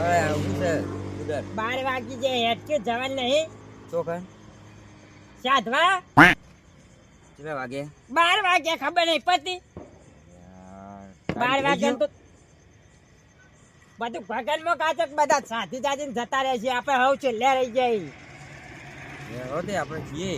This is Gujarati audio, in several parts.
આવું છે ઉધર 12 વાગી જે હેડ કે જવાન નહીં ચોકન સાધવા કેટલા વાગે 12 વાગે ખબર નહીં પતિ 12 વાગે તો બધું ભગનમાં કાચક બધા સાથી જાજીને જતા રહે છે આપણે હવ છે લે રહી જાય હોતે આપણે છીએ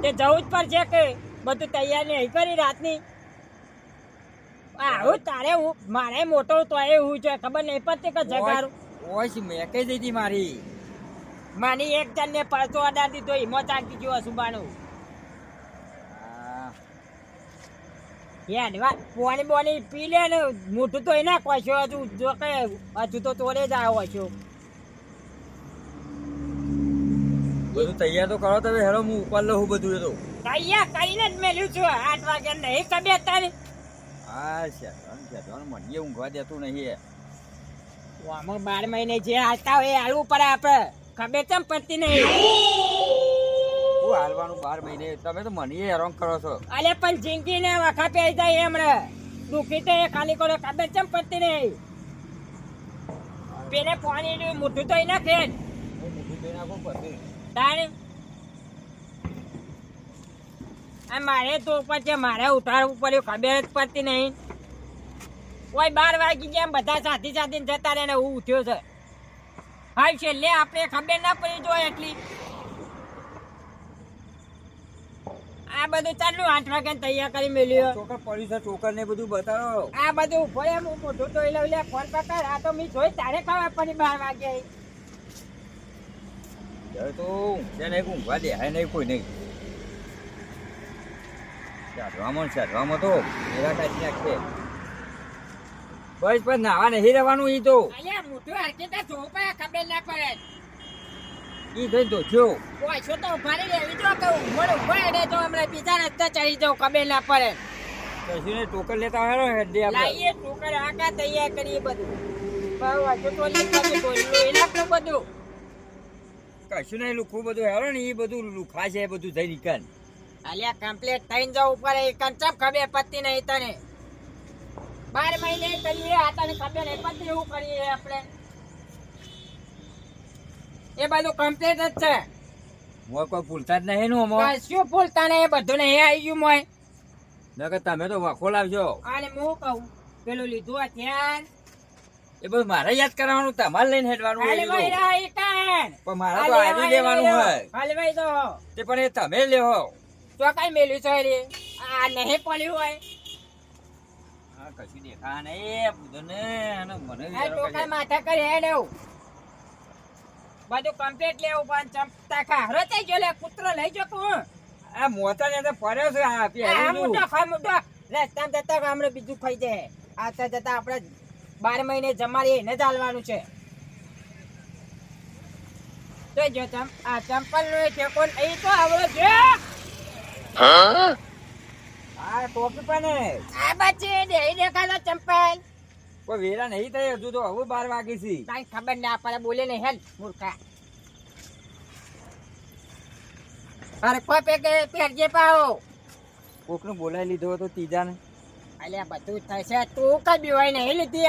તે જવું જ પડશે કે બધું તૈયાર નહીં કરી રાતની આવું તારે હું મારે મોટો તો એ હું છે ખબર નહીં પડતી કે જગારું ઓય મેં કઈ દીધી મારી માની એક જણ ને પરસો અડાર દીધો હિંમત આગી ગયો સુબાનું યાર પોણી બોની પી લે ને મોઢું તો એના કોશો હજુ જો કે હજુ તો તોડે જ આવ્યો છો બધું તૈયાર તો કરો તમે હેરો હું ઉપર લઉં બધું એ તો તૈયાર કરીને જ મેલ્યું છું 8 વાગે નહીં તબિયત તારી હા શેઠ મને ઊંઘવા દેતું નહીં આમાં 12 મહિને જે હાલતા હોય એ હાલવું પડે આપણે ખબર કેમ પડતી નહીં હું હાલવાનું 12 મહિને તમે તો મને હેરાન કરો છો અલે પણ જિંદગી ને વખા પે જાય એમણે દુખી તો એ ખાલી કરો ખબર કેમ પડતી નહીં પેલે પાણી મોટું તો ના ફેર તારે મારે તો ઉપર છે મારે ઉઠાડવું પડ્યું ખબર જ પડતી નહીં કોઈ 12 વાગી ગયા બધા સાથી સાથી જતા રહે ને હું ઉઠ્યો છે હાલ છે લે આપણે ખબર ના પડી જોઈએ એટલી આ બધું ચાલુ 8 વાગે તૈયાર કરી મેલ્યો ચોકર પડ્યું છે ચોકર ને બધું બતાવો આ બધું ભલે હું મોઢું તો લઉં લે ફોન પકડ આ તો મી જોઈ તારે ખબર પડી 12 વાગે હવે તો ઊંઘે નહીં ઊંઘવા દે હે નહીં કોઈ નહીં ચાઢવામાં તો એવા કાઢી નાખશે બસ પણ નાવા નહીં રહેવાનું ઈ તો અલ્યા મોઢું હરકતા જો પા ખબર ના પડે ઈ થઈ તો થયો ઓય છો તો ઉભારી લેવી જો કે ઉભો ઉભા તો હમણાં બીજા રસ્તા ચડી જાવ ખબર ના પડે કશું ને ટોકર લેતા હેરો હેડે આપણે લાઈએ ટોકર આકા તૈયાર કરીએ બધું બહુ હજુ તો એના બધું કશું નહીં લુખું બધું હેરો ને એ બધું લુખા છે બધું થઈ નીકળ અલ્યા કમ્પ્લીટ થઈને જવું પડે એ કંચમ ખબર પડતી નહીં તને 12 મહિને કરીએ આ તને ખબર નહીં પડતી એવું કરીએ આપણે એ બધું કમ્પ્લીટ જ છે મોય કોઈ ભૂલતા જ નહીં નું અમો શું ભૂલતા નહીં એ બધું નહીં આવી ગયું મોય નકર તમે તો વખો લાવજો અને હું કહું પેલું લીધું અત્યાર એ બધું મારે યાદ કરવાનું તમારે લઈને હેડવાનું હોય હલવાઈ એ રહી કાન પણ મારે તો આજે લેવાનું હોય હલવાઈ દો તે પણ એ તમે લેવો તો કઈ મેલ્યું છે રે આ નહીં પડ્યું હોય હા કશું દેખા નહીં બુધને અને મને આ ટોકા માથા કરી હેડ એવું બધું કમ્પ્લીટ લેવું પણ ચમતા ખારો થઈ ગયો લે કૂતરો લઈ જો તું આ મોતા ને અંદર ફર્યો છે આ આ પહેલું મોટો ખા મોટો રસ્તામાં જતા ગામડે બીજું ખાઈ જાય આતા જતા આપણે 12 મહિને જમાડી એને જ હાલવાનું છે તો જો આ ચંપલ નો ઠેકો અહીં તો આવડો છે આ ટોપી પણ આ બચ્ચે દેહી દેખાડો ચંપલ કોઈ વેરા નહીં થઈ હજુ તો હવે 12 વાગી છે કાંઈ ખબર ના પડે બોલે ને હેલ મૂર્ખા અરે કોઈ પેરજે પાવો કોક નું બોલાવી લીધો હતો ત્રીજા ને અલ્યા બધું થશે તું કઈ બીવાય નહીં લીધી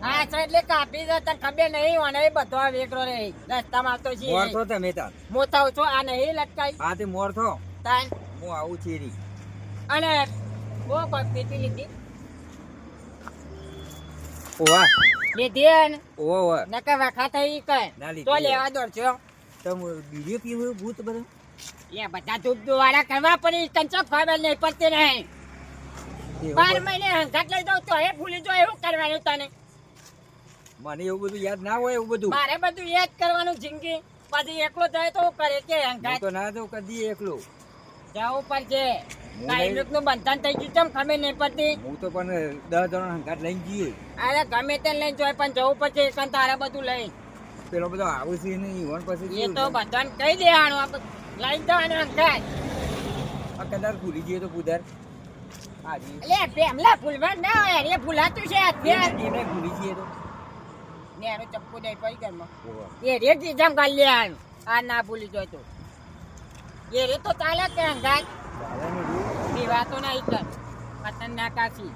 આ છે એટલે કાપી દે તને ખબર નહીં અને બધો વેકરો રે રસ્તામાં આવતો છે મોર થો તમે તાર મોતા છો આ નહીં લટકાઈ આ તે મોર થો તાન હું આવું ચીરી અને બહુ પીટી લીધી ઓવા લીધી ને ઓવા નકે વખા થઈ કઈ ના લીધી. તો લેવા દોડજો તમે બીડીઓ પીવું ભૂત બધું એ બધા દૂધ વાળા કરવા પડી કંચો ખબર નહીં પડતી નહીં 12 મહિને હંગાટ લઈ દઉં તો એ ભૂલી જો એવું કરવાનું તને મને એવું બધું યાદ ના હોય એવું બધું મારે બધું યાદ કરવાનું જિંદગી પછી એકલો જાય તો કરે કે હું હંગાટ તો ના દઉં કદી એકલો જવું પડશે હું કાયમિક નું બંધન થઈ ગયું ચમ ખબર નહીં પડતી હું તો પણ 10 જણા હંગાટ લઈને જઈએ અરે ગમે તે લઈને જોય પણ જવું પડશે એકન તારે બધું લઈ પેલો બધો આવું છે નહીં ઈવન પછી એ તો બધાને કહી દેવાનું આપણે લઈ જવાનું હંગાટ આ કદાચ ભૂલી જઈએ તો પુદર હાજી એટલે પેમલા ભૂલવા ના હોય એ ભૂલાતું છે અત્યારે એને ભૂલી જઈએ તો ને એનું ચપ્પુ દઈ પડી ઘરમાં ઓવા. એ રે જીજામ ગાલી લેવાનું આ ના ભૂલી જાય તો એ રે તો ચાલે કે હંગાટ દાદાનું રૂપ. પીવા તો નહીં કર ખતરનાક આછી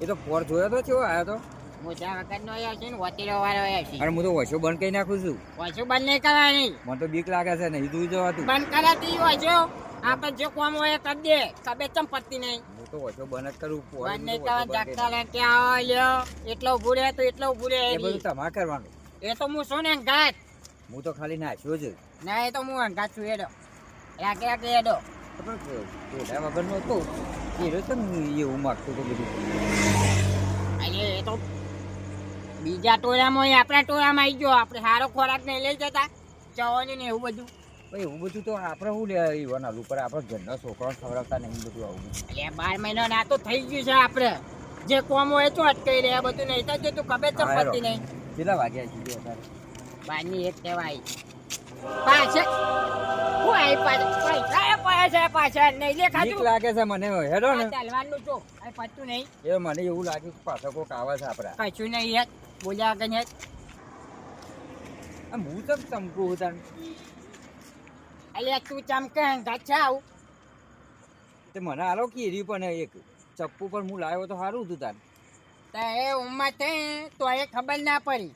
એ તો પોર જોયો તો કેવો આવ્યો તો મોજા વગરનો આવશે ને વતીરો વાળો આવશે. અને હું તો ઓછો બંધ કરી નાખું છું. ઓછું બંધ નહીં કરવાની. મને તો બીક લાગે છે નહીં તું જવાતું. બંધ કરાતી ઓછો. આપણે જે કામ હોય એ કરી દે. કબે ચમ પડતી નહીં. હું તો ઓછો બંધ જ કરું. બંધ નહીં કરવા જાગતા લે ક્યાં લ્યો. એટલો ઉભું રહે તો એટલો ઉભું રહે. એ બધું તમારે કરવાનું. એ તો હું શું ને અંગાત. હું તો ખાલી નાખ્યો જ. ના એ તો હું અંગાત છું એડો. રાગે રાગે એડો. ટોળા વગરનો હતો એ તો એવું માગતું તો બધું. અરે એ તો બીજા ટોળામાં આપણા ટોળામાં આવી ગયો. આપણે સારો ખોરાક નહીં લઈ જતા જવાનું ને એવું બધું. એવું બધું તો આપણે શું લે ઈવન આલુ પર આપણે ઘરના છોકરાઓ ખવડાવતા નહીં બધું આવું. એટલે 12 મહિનો ના તો થઈ ગયું છે. આપણે જે કોમ હોય તો અટકાઈ રહ્યા બધું નહીં તો તું ખબર તો પડતી નહીં. કેટલા વાગ્યા છે અત્યારે? 12 ની 1 કહેવાય. પાછળ હું આવી પૈસા પડે છે પાછળ નહીં લે બીક ખાધું. લાગે છે મને હેડો ને. ચાલવાનું તો આ પતું નહીં. એ મને એવું લાગ્યું કે પાછો કોક આવે છે આપડા. કશું નહીં યાર બોલ્યા વગર યાર. હું તો ચમકું હતા અલ્યા તું ચમકે ગાછા આવું. તે મને આલો કીધું પણ એક ચપ્પુ પર હું લાવ્યો તો સારું હતું તાર. તો એ ઉંમર થઈ તો એ ખબર ના પડી.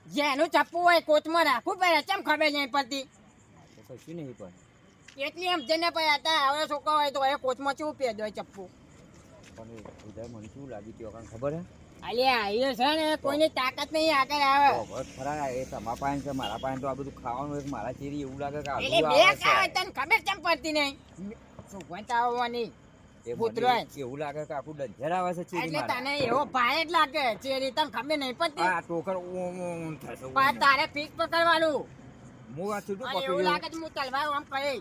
જેનું ચપ્પુ હોય કોચમાં રાખવું પડે. ચમ ખબર નહીં પડતી. તો કશું નહીં પણ એટલી એમ જેને પડ્યા હતા હવે છોકરો હોય તો એ કોચમાં ચેવું પહેર દો ચપ્પુ. પણ ઉધર મને શું લાગ્યું તે વખત ખબર હે? અલ્યા એ છે ને કોઈની તાકાત નહીં આગળ આવે. બસ ખરા એ તમારા પાસે છે મારા પાસે તો આ બધું ખાવાનું એક મારા ચેરી એવું લાગે કે એટલે આલુ બે આવે ખાવે છે. તને ખબર ચમ પડતી નહીં. શું વંચાવવાની એ મને પુતળો એવું લાગે કે આખું ડંજર આવે છે ચેરી એટલે મારા. તને એવો ભાઈ જ લાગે ચેરી તને ખબર નહીં પડતી. આ ટોકર ઓમ થશે ઓમ. પણ તારે ફિક્સ પકડવાનું. હું આ છૂટું અને એવું લાગે છે હું તલવાર આમ કહી.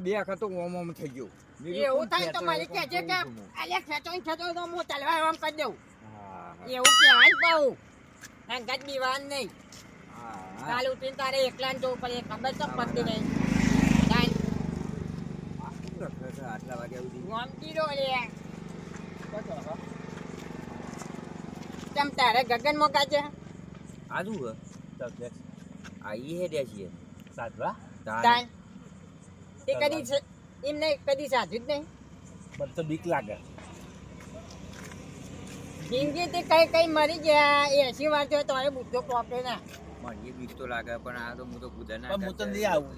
બે વખત તો ઓમ ઓમ થઈ ગયો. મેં કીધું એવું કોણ થાય તો ખેંચો મને એ કહે છે કોણ કે કોણ કોણ? અલ્યા ખેંચો તો હું તલવાર આમ કરી દઉં. હા, એવું કહેવાય ને પાઉં. અંગત દીવાન નહીં. હા, હા. કાલ ઉઠીને તારે એકલા ને જવું પડે ખબર તો પડતી નહીં. તાન શું રખડે છે આટલા વાગ્યા સુધી? ગમતી રહો લે. ચમ તારે ગગન મોકા છે. આજુ હે તબિયત આ ઈ હેડ્યા છીએ સાચવા તાન તે કદી છે એમ નહીં કદી સાધું જ નહીં. મને તો બીક લાગે. જિંદગી તે કઈ કઈ મરી ગયા 80 વાર થયો તો એ બુદ્ધો પોપડે ના. મને બીક તો લાગે પણ આ તો હું તો ખુદા ના પણ હું તો નહીં આવું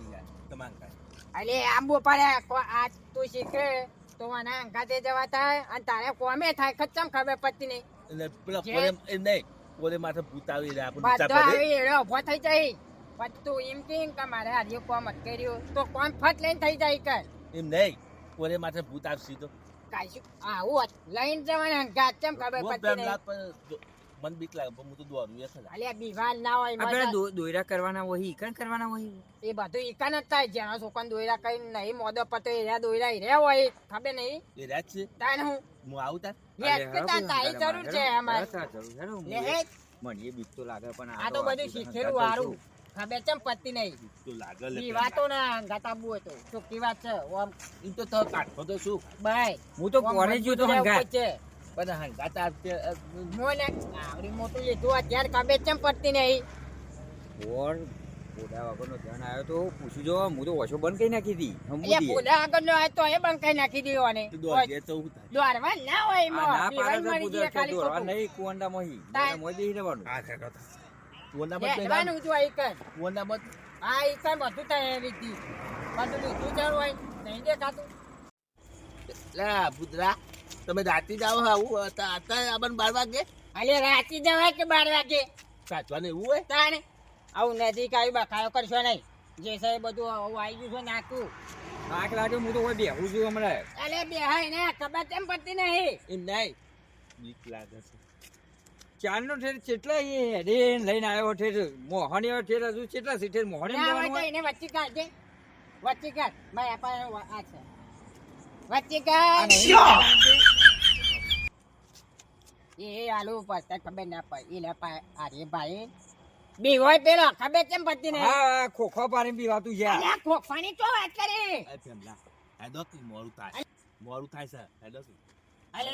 તમારે કાંઈ. અલે આંબો પડે આ તું શીખે તો આના અંગાતે જવા થાય અને તારે કોમે થાય ખચમ ખબર પડતી નહીં. એટલે પેલા જે- કોલે એમ નહીં કોલે માથે ભૂત આવી રહ્યા આપણે બધો ઊંચા પડે. આવી એડો ઉભો થઈ જાય પછી તું એમ કે મારે હારી કોમ અટકેર્યું તો કોમ ફટ લઈને થઈ જાય કર એમ નહીં કોલે માથે ભૂત આવશે તો કાશું આવું લઈને જવાના અંગાત ચમ ખબર હું પડતી પ્રેમ નહીં. લાગ પણ મને બીક લાગે પણ હું તો દોડું એ ખરા. અલ્યા બીમાર ના હોય આપણે મજા. દોયરા કરવાના હોય ઈકણ કરવાના હોય. એ બધું ઈકાન જ થાય જેના છોકરાને દોયરા કઈ નહીં મોદો પતો એરા દોયરા હીર્યા હોય ખબર નહીં એ રાત છે તાન હું હું આવું તાર યાદ કરતા તારી જરૂર છે અમારે લે હે, મને એ બીક તો લાગે પણ આ તો બધું શીખેલું હારું ખબર ચમ પડતી નહીં. તો લાગે લે ઈ વાતો ના ગાતાબુ હતો ચોખ્ખી વાત છે ઓમ એમ તો તો કાઢો તો શું બાય હું તો કોને જ્યો તો હંગાત. છે પણ હંગાત મોને આવડી મોટું લીધું અત્યારે ખબર ચમ પડતી નહીં. ઓર પોડા વગરનો ધ્યાન આવ્યો તો પૂછી જો હું તો ઓછો બંધ કરી નાખી હતી એ બોલા આગળ નો આ તો એ બંકાઈ નાખી દીધો ને દોડીએ તો શું થાય દ્વારવા ના હોય એમાં ના પીવાય પાડે મરી તો ગયા ખાલી દોરવા ખોટું. નહીં કુંડા મોહી તાય. મોય બેહી રહેવાનું. આ કાકા કોના મત હેડવાનું જો આ ઈકન. કોના મત આ ઈકન બધું થાય એવી રીતથી. બધું લીધું જરૂર હોય નહીં દેખાતું. લા ભૂતરા તમે રાતે જ આવો આવું અત્યારે આપણને 12 વાગે અલે રાતી જવાય કે 12 વાગે સાચવાને એવું હોય તાણે આવું નજીક આવી બખાયો કરશો નહીં જે છે એ બધું આવું આવી ગયું છે નાખું. આગ લાગે હું તો કોઈ બેહું છું હમણાં. અલે બેહાય ને ખબર કેમ પડતી નહીં. એમ નહીં બીક લાગે છે ચારનો ઠેર કેટલા એ હેડે લઈને આવ્યો ઠેર મોહણી આવ્યો ઠેર હજુ કેટલા છે ઠેર મોહણી ના હોય જવાનું તો હોય? એને વચ્ચે કાઢજે વચ્ચે કાઢ ભાઈ આપણે આ છે વચ્ચે કાઢ એ આલુ પડતા ખબર ના પડે એ લપા અરે ભાઈ બી હોય પેલો ખબર કેમ પડતી નહીં. હા ખોખો પાણી પીવાતું છે અલે આ ખોખવાની તો વાત કરી. આ પેમલા હેડો કે મોડું થાય છે હેડો કે અલે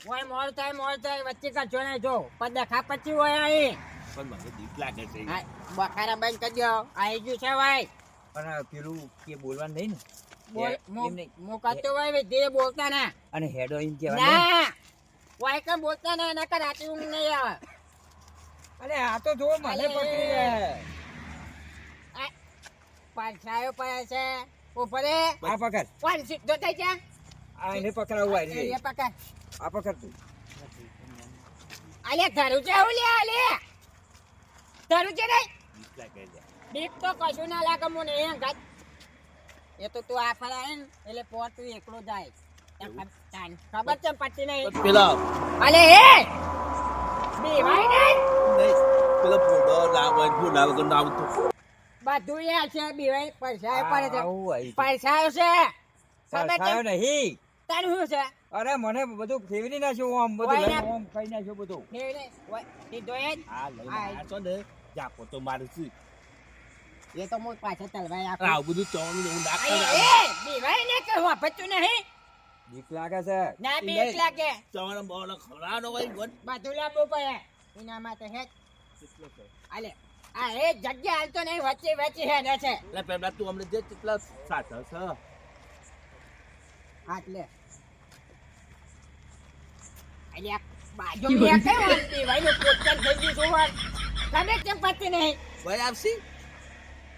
હોય મોડ થાય વચ્ચે કાઢજો ને જો પદખા પછી હોય અહીં પણ મને બીક લાગે છે આ બખારા બંધ કરજો આવી ગયું છે ભાઈ પણ પેલું કે બોલવાનું નહીં ને બોલ એમ નહીં. મો કરતો હોય જે બોલતા ના અને હેડો એમ કહેવાનું નહીં. ના વાય કે બોલતા ના નકર રાતે ઊંઘ નહીં આવે અરે આ તો જો મને અરે. પકડી લે. આ પરછાયો પડે છે ઉપર આ પકડ. કોણ સીધો થઈ જા આ એને પકડાવું આ રે. એ પકડ આ પકડ તું. આલે ધરું છે હું લે આલે ધરું છે નહીં બીક તો કશું ના લાગે મને એ અંગાત એ તો તું આ ફરાય ને એટલે પોર તું એકલો જાય ખબર છે પટ્ટી નહીં પેલા અલે એ બીવાય નહીં પેલા ફોડો ફોડા વગર ના આવતું બધું એ છે બીવાય પરછાયો પડે છે આવું આઈ. પરછાયો છે ખબર છે પરછાયો નહીં. તારું શું છે અરે મને બધું ફેવરી નાખ્યું આમ બધું ઓય લઈને આમ ખાઈ નાખ્યું બધું. ફેવરે ઓય સીધો એ જ. આ લઈને આયા છો ને જાપો તો મારું છું એ તો મોટ પાછળ તલવાય આપો આવું બધું ચોવાનું ને એવું ના અરે કરે એ બીવાય ને કે હું આપતું નહીં બીક લાગે છે. ના બીક લાગે ચોવાનું બોવાનું ખવડાવવાનો હોય ગોટ બધું લાવવું પડે એના માટે હે આલે આ એ જગ્યા હાલતો નહીં વચ્ચે વચ્ચે હે ને છે એટલે પેલા તું અમને જે કેટલા સાચા છે હાથ લે અલ્યા બાજુ મે કઈ વાંચતી ભાઈ નું પોસ્ટર થઈ ગયું શું વાત તમે કેમ પતી નહીં ભાઈ આપસી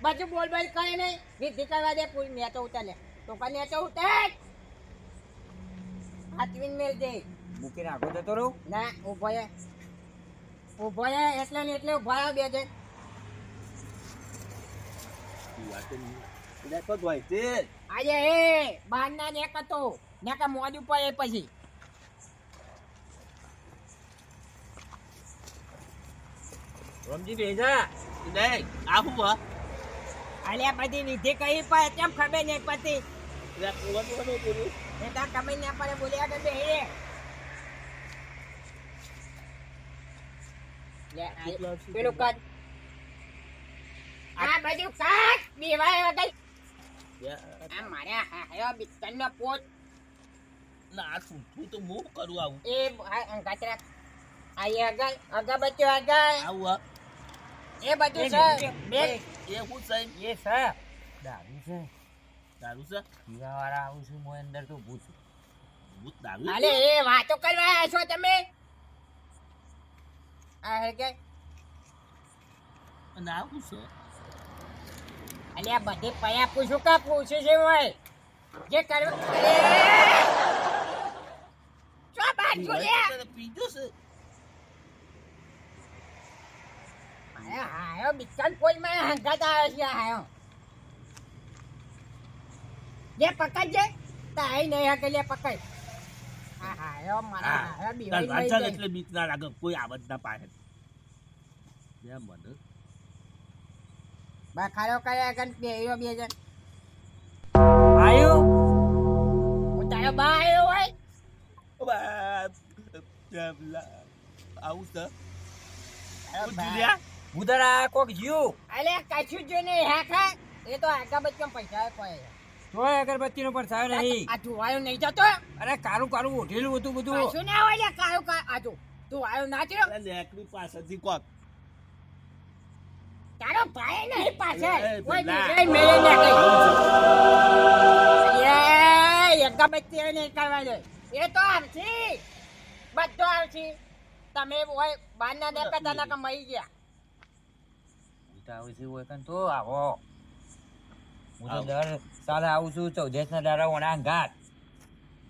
બાજુ બોલ બોલ કરે નહીં વિધિ કરવા દે પૂરી મેં તો ઉતાર લે તો કને તો ઉતાર હાથવીન મેલ દે મૂકીને આગળ જતો રહું. ના ઉભો એ એટલે ને એટલે ઉભા રહ્યો બે જણ એટલે તો હોય તે આજે એ બહારના ને એક હતો ને કે મોજ ઉપર એ પછી રમજી બેજા. નહીં આવું હા આલ્યા બધી વિધિ કહી પણ કેમ ખબર નહીં પડતી એટલે કોવાનું કર્યું એ તાર ખબર ના પડે બોલ્યા કે બે લે આ પેલું કર આ બધું કાટ બીવાય વગર આ મારા હાયો બિસ્તનનો પોત ના આ શું તો હું કરું આવું એ અંગાતરા આઈ અગરબત્તીઓ આગળ આવું હા એ બધું છે બે એ હું સાહેબ એ છે દારૂ છે. દારૂ છે પીવાવાળા આવું છું હું અંદર તો ભૂત છું. ભૂત દારૂ અલે એ વાતો કરવા આવ્યા છો તમે આ હે કે અને આવું છે અલે આ બધે પયા પૂછું કા પૂછે છે હોય જે કરવું ચો બાજુ લે પીજો છે હાયો બિસ્કન કોઈ માં હંગાત આવે છે હાયો જે પકડ જે તાઈ નહીં હકે લે પકડ હા હાયો મારા હાયો બીવાઈ મઈ જાય એટલે બીક ના લાગે કોઈ આવત ના પાડે બે મને બખારો કર્યા કન બેયો બે જણ આયુ હું તારો બા આવ્યો હોય આવું છે તારો બા. જુલિયા ઉધરા કોક જીવ. અલે કશું જો નહીં હા ખા એ તો આગા બચ્ચા પૈસા કોઈ તોય અગરબત્તીનો પરછાયો નહીં. આ તું આવ્યો નહીં જતો અરે કારું કારું ઓઢેલું હતું બધું. કશું ના હોય લે કાયો કા આ તું આવ્યો ના થયો લેકડી પાસેથી કોક તારો ભાઈ નહીં પાછળ એ કોઈ પેલા. બીજાય મેળે ના કઈ એ અગરબત્તી નહીં કરવા દે એ તો આવશે બધો આવશે તમે હોય બારના ને કદાના કે મરી ગયા આવે છે હોય કાન તો આવો. હું તો આવો. દર સાલે આવું છું 14 ના દાડા ઓણા હંગાત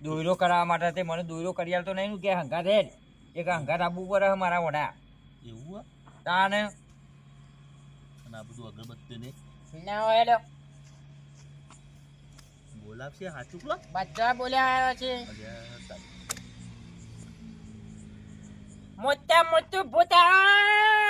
દોયરો કરાવવા માટે તે મને દોયરો કરી આલતો નહીં કે હંગાત હેડ એક હંગાત આપવું પડે મારા ઓણા એવું તાને અને આ બધું અગરબત્તી ને ના હોય લો બોલાવશે સાચું કરો બધા બોલ્યા આવ્યો છે અલ્યા સાચું. મોટા મોટું ભૂત આવે